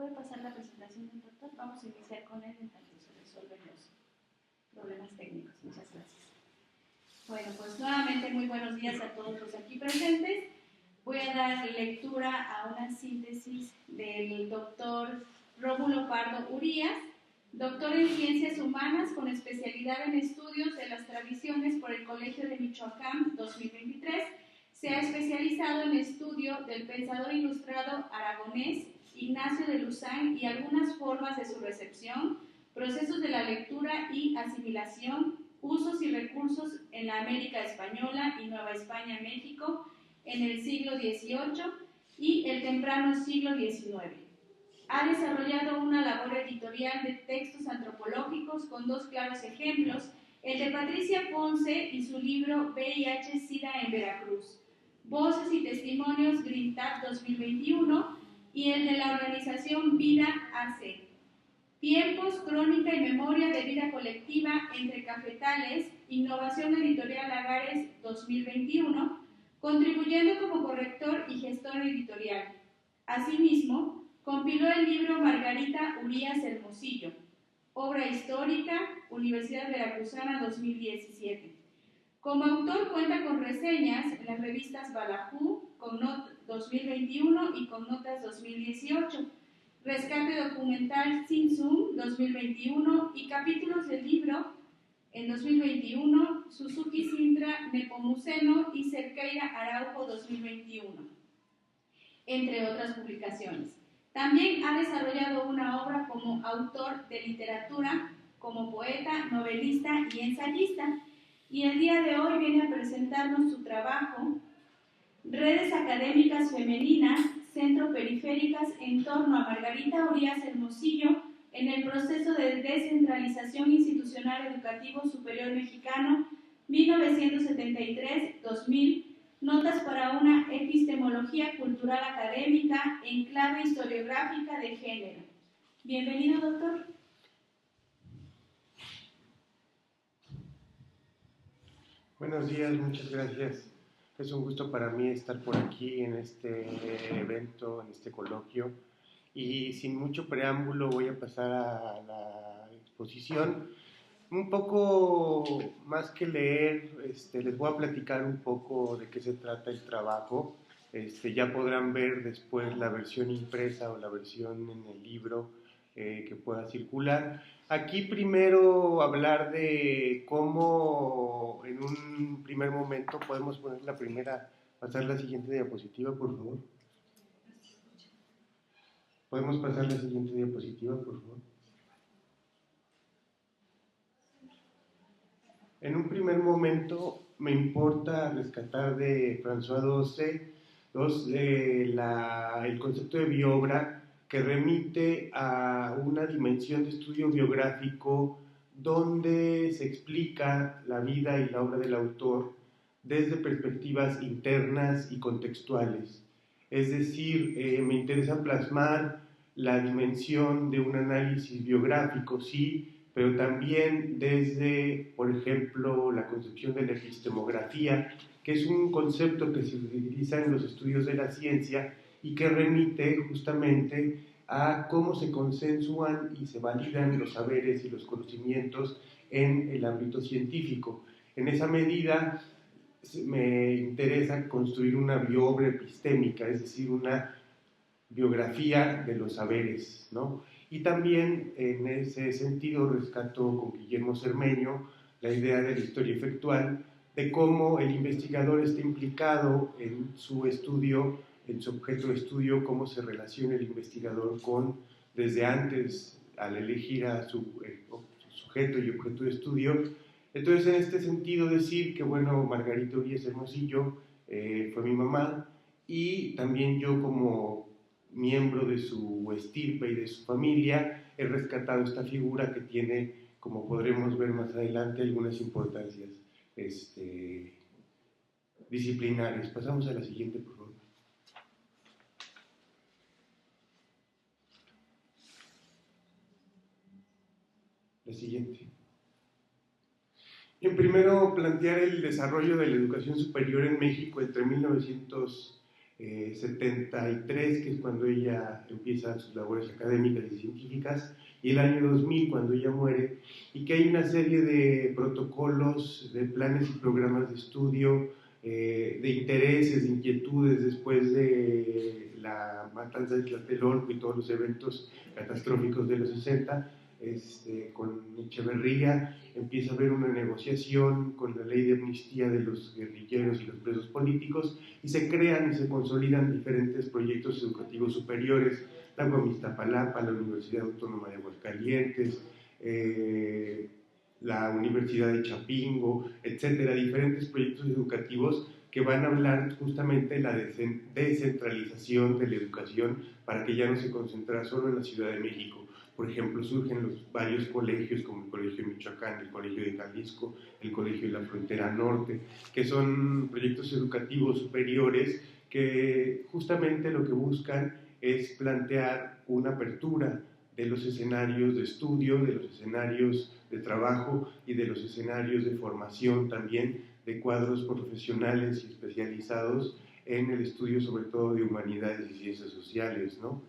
puede pasar la presentación del doctor? Vamos a iniciar con él en tanto se resuelven los problemas técnicos. Muchas gracias. Bueno, pues nuevamente muy buenos días a todos los aquí presentes. Voy a dar lectura a una síntesis del doctor Rómulo Pardo Urías, doctor en Ciencias Humanas con especialidad en Estudios de las Tradiciones por el Colegio de Michoacán 2023. Se ha especializado en estudio del pensador ilustrado aragonés Ignacio de Luzán y algunas formas de su recepción, procesos de la lectura y asimilación, usos y recursos en la América Española y Nueva España, México, en el siglo XVIII y el temprano siglo XIX. Ha desarrollado una labor editorial de textos antropológicos con dos claros ejemplos, el de Patricia Ponce y su libro VIH-Sida en Veracruz, Voces y Testimonios GreenTap 2021, y el de la organización Vida AC, Tiempos, Crónica y Memoria de Vida Colectiva entre Cafetales, Innovación Editorial Lagares 2021, contribuyendo como corrector y gestor editorial. Asimismo, compiló el libro Margarita Urías Hermosillo, obra histórica, Universidad Veracruzana 2017. Como autor cuenta con reseñas en las revistas Balajú, con 2021 y con Notas 2018, Rescate Documental Sin Zoom 2021 y capítulos del libro en 2021, Suzuki Sintra Nepomuceno y Cerqueira Araujo 2021, entre otras publicaciones. También ha desarrollado una obra como autor de literatura, como poeta, novelista y ensayista, y el día de hoy viene a presentarnos su trabajo, Redes Académicas Femeninas, Centro Periféricas en torno a Margarita Urías Hermosillo en el proceso de descentralización institucional educativo superior mexicano 1973-2000, Notas para una epistemología cultural académica en clave historiográfica de género. Bienvenido, doctor. Buenos días, muchas gracias. Es un gusto para mí estar por aquí en este evento, en este coloquio. Y sin mucho preámbulo voy a pasar a la exposición. Un poco más que leer, les voy a platicar un poco de qué se trata el trabajo. Ya podrán ver después la versión impresa o la versión en el libro que pueda circular. Aquí primero hablar de cómo en un primer momento podemos poner pasar la siguiente diapositiva, por favor. ¿Podemos pasar la siguiente diapositiva, por favor? En un primer momento me importa rescatar de François Dosset el concepto de biobra, que remite a una dimensión de estudio biográfico donde se explica la vida y la obra del autor desde perspectivas internas y contextuales. Es decir, me interesa plasmar la dimensión de un análisis biográfico, sí, pero también desde, por ejemplo, la concepción de la epistemografía, que es un concepto que se utiliza en los estudios de la ciencia y que remite justamente a cómo se consensúan y se validan los saberes y los conocimientos en el ámbito científico. En esa medida me interesa construir una biobra epistémica, es decir, una biografía de los saberes, ¿no? Y también en ese sentido rescato con Guillermo Cermeño la idea de la historia efectual, de cómo el investigador está implicado en su estudio, en su objeto de estudio, cómo se relaciona el investigador con, desde antes, al elegir a su sujeto y objeto de estudio. Entonces, en este sentido, decir que, bueno, Margarita Urías Hermosillo fue mi mamá, y también yo como miembro de su estirpe y de su familia, he rescatado esta figura que tiene, como podremos ver más adelante, algunas importancias disciplinares. Pasamos a la siguiente, por favor. La siguiente. En primero, plantear el desarrollo de la educación superior en México entre 1900 73, que es cuando ella empieza sus labores académicas y científicas, y el año 2000, cuando ella muere, y que hay una serie de protocolos, de planes y programas de estudio, de intereses, de inquietudes después de la matanza de Tlatelolco y todos los eventos catastróficos de los 60, con Echeverría empieza a haber una negociación con la ley de amnistía de los guerrilleros y los presos políticos, y se crean y se consolidan diferentes proyectos educativos superiores, la UAM Iztapalapa, la Universidad Autónoma de Aguascalientes, la Universidad de Chapingo, etcétera, diferentes proyectos educativos que van a hablar justamente de la descentralización de la educación para que ya no se concentre solo en la Ciudad de México. Por ejemplo, surgen los varios colegios como el Colegio de Michoacán, el Colegio de Jalisco, el Colegio de la Frontera Norte, que son proyectos educativos superiores que justamente lo que buscan es plantear una apertura de los escenarios de estudio, de los escenarios de trabajo y de los escenarios de formación también de cuadros profesionales y especializados en el estudio sobre todo de humanidades y ciencias sociales, ¿no?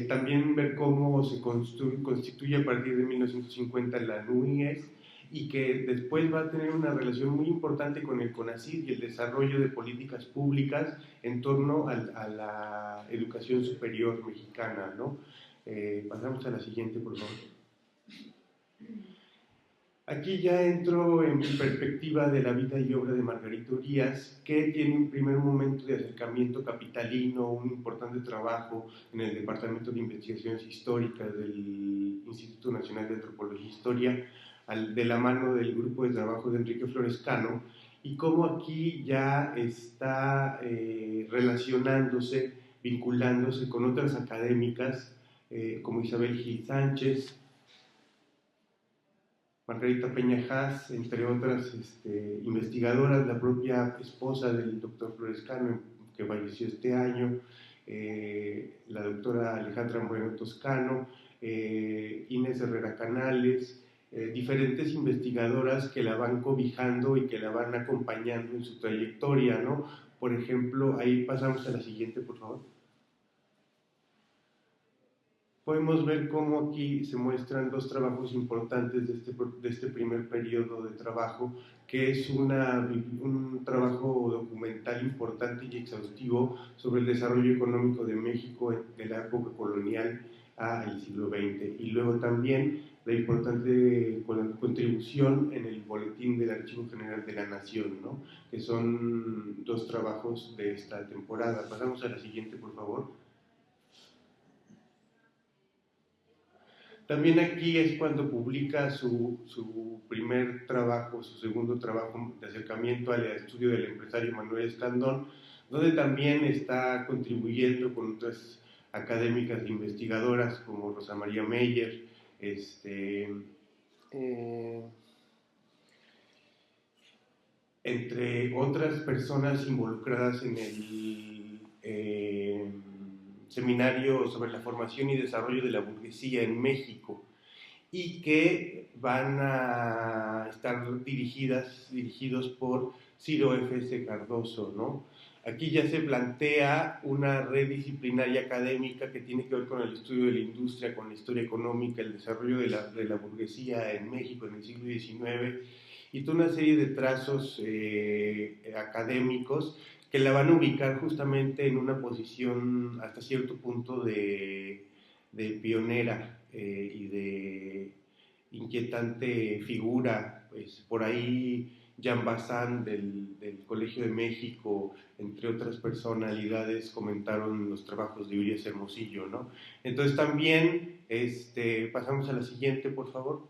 También ver cómo se constituye a partir de 1950 la NUIES y que después va a tener una relación muy importante con el CONACYT y el desarrollo de políticas públicas en torno a la educación superior mexicana, ¿no? Pasamos a la siguiente, por favor. Aquí ya entro en perspectiva de la vida y obra de Margarita Urías, que tiene un primer momento de acercamiento capitalino, un importante trabajo en el Departamento de Investigaciones Históricas del Instituto Nacional de Antropología e Historia, de la mano del grupo de trabajo de Enrique Flores Cano, y cómo aquí ya está relacionándose, vinculándose con otras académicas, como Isabel Gil Sánchez, Margarita Peña Haas, entre otras investigadoras, la propia esposa del doctor Flores Cano, que falleció este año, la doctora Alejandra Moreno Toscano, Inés Herrera Canales, diferentes investigadoras que la van cobijando y que la van acompañando en su trayectoria, ¿no? Por ejemplo, ahí pasamos a la siguiente, por favor. Podemos ver cómo aquí se muestran dos trabajos importantes de este primer periodo de trabajo, que es un trabajo documental importante y exhaustivo sobre el desarrollo económico de México de la época colonial al siglo XX. Y luego también la importante contribución en el Boletín del Archivo General de la Nación, ¿no? Que son dos trabajos de esta temporada. Pasamos a la siguiente, por favor. También aquí es cuando publica su primer trabajo, su segundo trabajo de acercamiento al estudio del empresario Manuel Escandón, donde también está contribuyendo con otras académicas e investigadoras como Rosa María Meyer, entre otras personas involucradas en el seminario sobre la formación y desarrollo de la burguesía en México, y que van a estar dirigidos por Ciro F.S. Cardoso, ¿no? Aquí ya se plantea una red disciplinaria académica que tiene que ver con el estudio de la industria, con la historia económica, el desarrollo de la burguesía en México en el siglo XIX, y toda una serie de trazos académicos que la van a ubicar justamente en una posición hasta cierto punto de pionera y de inquietante figura. Pues, por ahí Jean Bazán del Colegio de México, entre otras personalidades, comentaron los trabajos de Urías Hermosillo, ¿no? Entonces también, pasamos a la siguiente, por favor.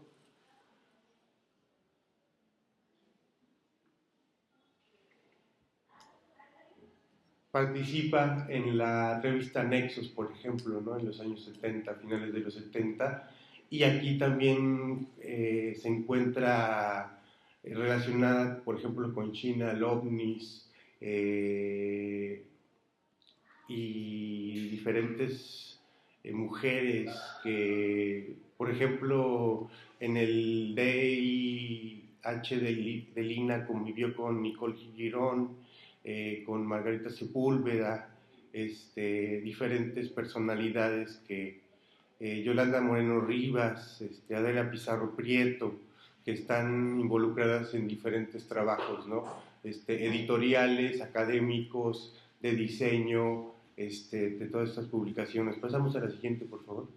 Participa en la revista Nexos, por ejemplo, ¿no? En los años 70, finales de los 70, y aquí también se encuentra relacionada, por ejemplo, con China, Lovnis, y diferentes mujeres que, por ejemplo, en el DIH de Lina convivió con Nicole Girón, con Margarita Sepúlveda, diferentes personalidades que Yolanda Moreno Rivas, Adela Pizarro Prieto, que están involucradas en diferentes trabajos, ¿no? Editoriales, académicos, de diseño, de todas estas publicaciones. Pasamos a la siguiente, por favor.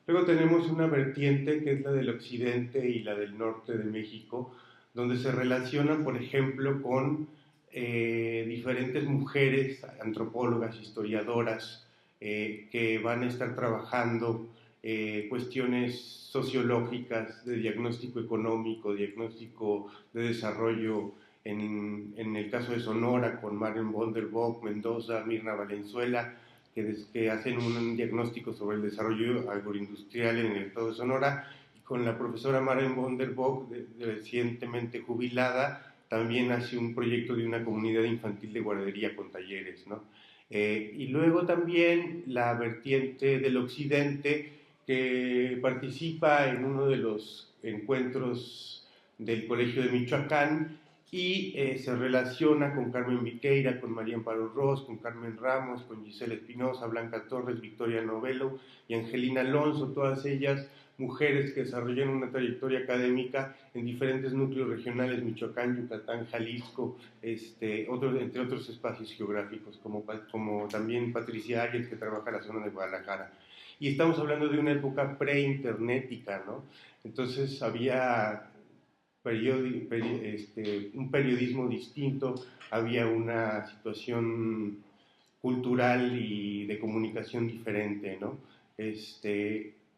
Luego tenemos una vertiente que es la del occidente y la del norte de México, donde se relacionan, por ejemplo, con diferentes mujeres, antropólogas, historiadoras, que van a estar trabajando cuestiones sociológicas de diagnóstico económico, diagnóstico de desarrollo, en el caso de Sonora, con Maren von der Bock, Mendoza, Mirna Valenzuela, que hacen un diagnóstico sobre el desarrollo agroindustrial en el estado de Sonora, y con la profesora Maren von der Bock, recientemente jubilada, también hace un proyecto de una comunidad infantil de guardería con talleres, ¿no? Y luego también la vertiente del occidente, que participa en uno de los encuentros del Colegio de Michoacán, y se relaciona con Carmen Viqueira, con María Amparo Ross, con Carmen Ramos, con Gisela Espinosa, Blanca Torres, Victoria Novello y Angelina Alonso, todas ellas mujeres que desarrollan una trayectoria académica en diferentes núcleos regionales, Michoacán, Yucatán, Jalisco, entre otros espacios geográficos, como también Patricia Arias, que trabaja en la zona de Guadalajara. Y estamos hablando de una época pre-internética, ¿no? Entonces había un periodismo distinto, había una situación cultural y de comunicación diferente, ¿no?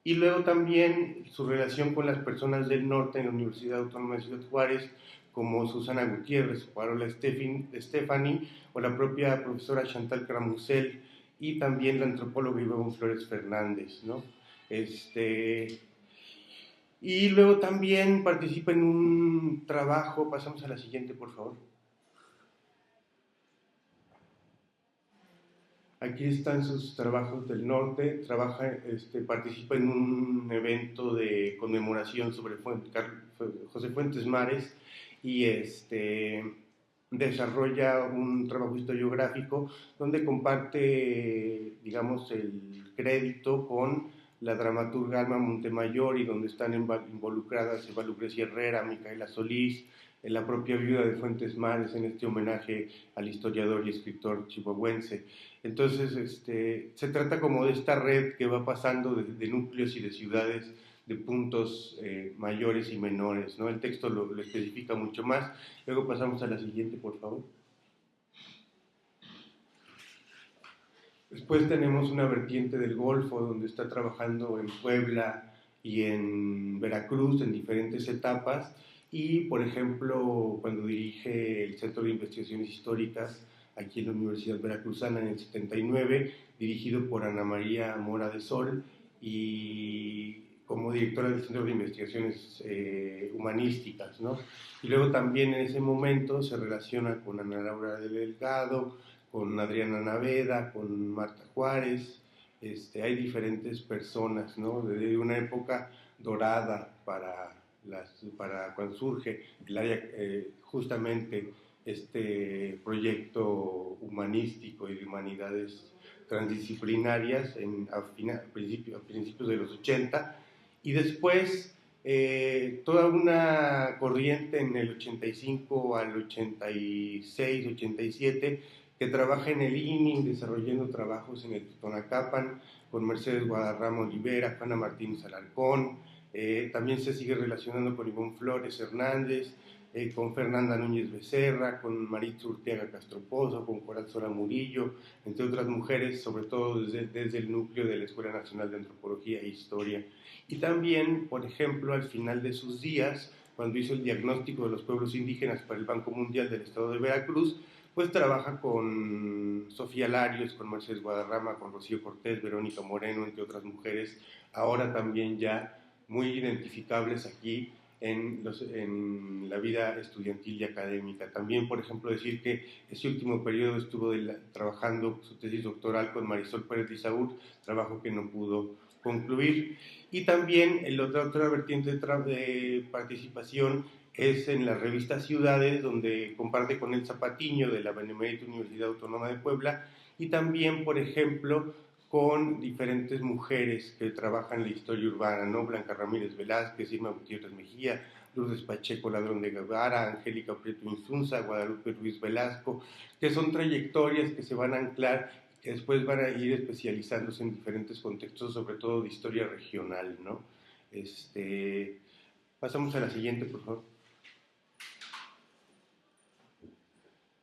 Y luego también su relación con las personas del norte en la Universidad Autónoma de Ciudad Juárez, como Susana Gutiérrez, Parola Stephanie, o la propia profesora Chantal Cramusel, y también la antropóloga Ivonne Flores Fernández, ¿no? Y luego también participa en un trabajo, pasamos a la siguiente, por favor. Aquí están sus trabajos del norte, participa en un evento de conmemoración sobre José Fuentes Mares, y desarrolla un trabajo historiográfico donde comparte, digamos, el crédito con la dramaturga Alma Montemayor, y donde están involucradas Eva Lucrecia Herrera, Micaela Solís, la propia viuda de Fuentes Mares, en este homenaje al historiador y escritor chihuahuense. Entonces, se trata como de esta red que va pasando de núcleos y de ciudades, de puntos mayores y menores, ¿no? El texto lo especifica mucho más. Luego pasamos a la siguiente, por favor. Después tenemos una vertiente del Golfo, donde está trabajando en Puebla y en Veracruz en diferentes etapas, y, por ejemplo, cuando dirige el Centro de Investigaciones Históricas aquí en la Universidad Veracruzana en el 79, dirigido por Ana María Mora de Sol, y como directora del Centro de Investigaciones Humanísticas, ¿no? Y luego también en ese momento se relaciona con Ana Laura de Delgado, con Adriana Naveda, con Marta Juárez. Hay diferentes personas, ¿no? De una época dorada para cuando surge el área, justamente este proyecto humanístico y de humanidades transdisciplinarias a principios de los 80, y después toda una corriente en el 85 al 86, 87, que trabaja en el INI, desarrollando trabajos en el Totonacapan, con Mercedes Guadarrama Olivera, Juana Martínez Alarcón. También se sigue relacionando con Ivonne Flores Hernández, con Fernanda Núñez Becerra, con Maritza Urteaga Castropozo, con Corazón Murillo, entre otras mujeres, sobre todo desde el núcleo de la Escuela Nacional de Antropología e Historia. Y también, por ejemplo, al final de sus días, cuando hizo el diagnóstico de los pueblos indígenas para el Banco Mundial del Estado de Veracruz, pues trabaja con Sofía Larios, con Mercedes Guadarrama, con Rocío Cortés, Verónica Moreno, entre otras mujeres, ahora también ya muy identificables aquí en la vida estudiantil y académica. También, por ejemplo, decir que ese último periodo estuvo trabajando su tesis doctoral con Marisol Pérez Lizaur, trabajo que no pudo concluir. Y también la otra vertiente de participación es en la revista Ciudades, donde comparte con Elsa Patiño de la Benemérita Universidad Autónoma de Puebla, y también, por ejemplo, con diferentes mujeres que trabajan la historia urbana, ¿no? Blanca Ramírez Velázquez, Irma Gutiérrez Mejía, Lourdes Pacheco Ladrón de Guevara, Angélica Prieto Insunza, Guadalupe Ruiz Velasco, que son trayectorias que se van a anclar, que después van a ir especializándose en diferentes contextos, sobre todo de historia regional, ¿no? Pasamos a la siguiente, por favor.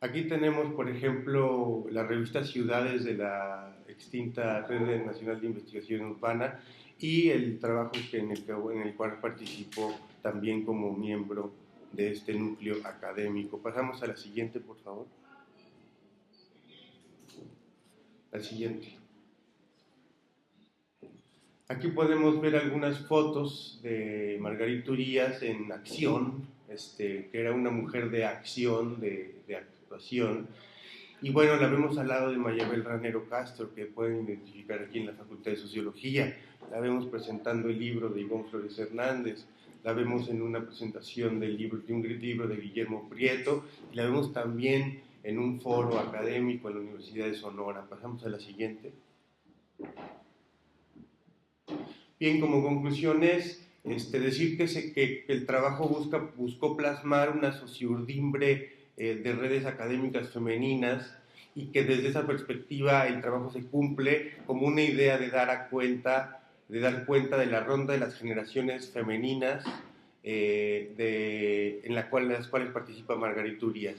Aquí tenemos, por ejemplo, la revista Ciudades de la extinta Red Nacional de Investigación Urbana y el trabajo en el cual participó también como miembro de este núcleo académico. Pasamos a la siguiente, por favor. La siguiente. Aquí podemos ver algunas fotos de Margarita Urías en acción, que era una mujer de acción, de actuación. Y bueno, la vemos al lado de Mayabel Ranero Castro, que pueden identificar aquí en la Facultad de Sociología. La vemos presentando el libro de Ivonne Flores Hernández. La vemos en una presentación de un libro de Guillermo Prieto. Y la vemos también en un foro académico en la Universidad de Sonora. Pasamos a la siguiente. Bien, como conclusión es decir que el trabajo buscó plasmar una sociurdimbre de redes académicas femeninas y que desde esa perspectiva el trabajo se cumple como una idea de dar cuenta de la ronda de las generaciones femeninas en las cuales participa Margarita Urías.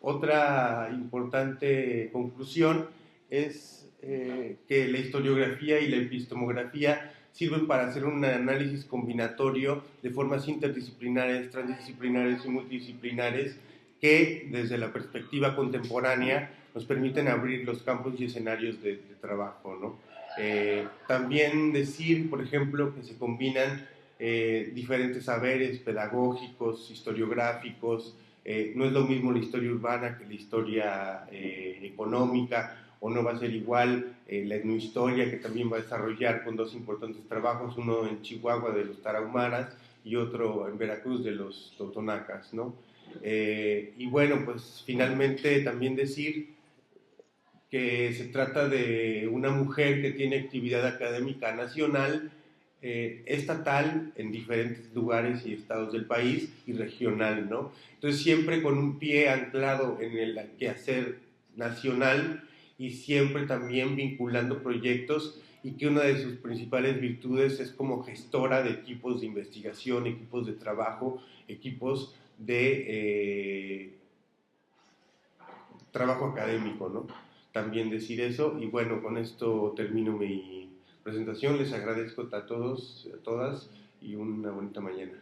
Otra importante conclusión es que la historiografía y la epistemografía sirven para hacer un análisis combinatorio de formas interdisciplinares, transdisciplinares y multidisciplinares que desde la perspectiva contemporánea nos permiten abrir los campos y escenarios de trabajo, ¿no? También decir, por ejemplo, que se combinan diferentes saberes pedagógicos, historiográficos. No es lo mismo la historia urbana que la historia económica, o no va a ser igual la etnohistoria, que también va a desarrollar con dos importantes trabajos, uno en Chihuahua de los tarahumaras y otro en Veracruz de los totonacas, ¿no? Y bueno, pues finalmente también decir que se trata de una mujer que tiene actividad académica nacional, estatal en diferentes lugares y estados del país y regional, ¿no? Entonces siempre con un pie anclado en el quehacer nacional y siempre también vinculando proyectos, y que una de sus principales virtudes es como gestora de equipos de investigación, equipos de trabajo, equipos de trabajo académico, ¿no? También decir eso, y bueno, con esto termino mi presentación. Les agradezco a todos, a todas, y una bonita mañana.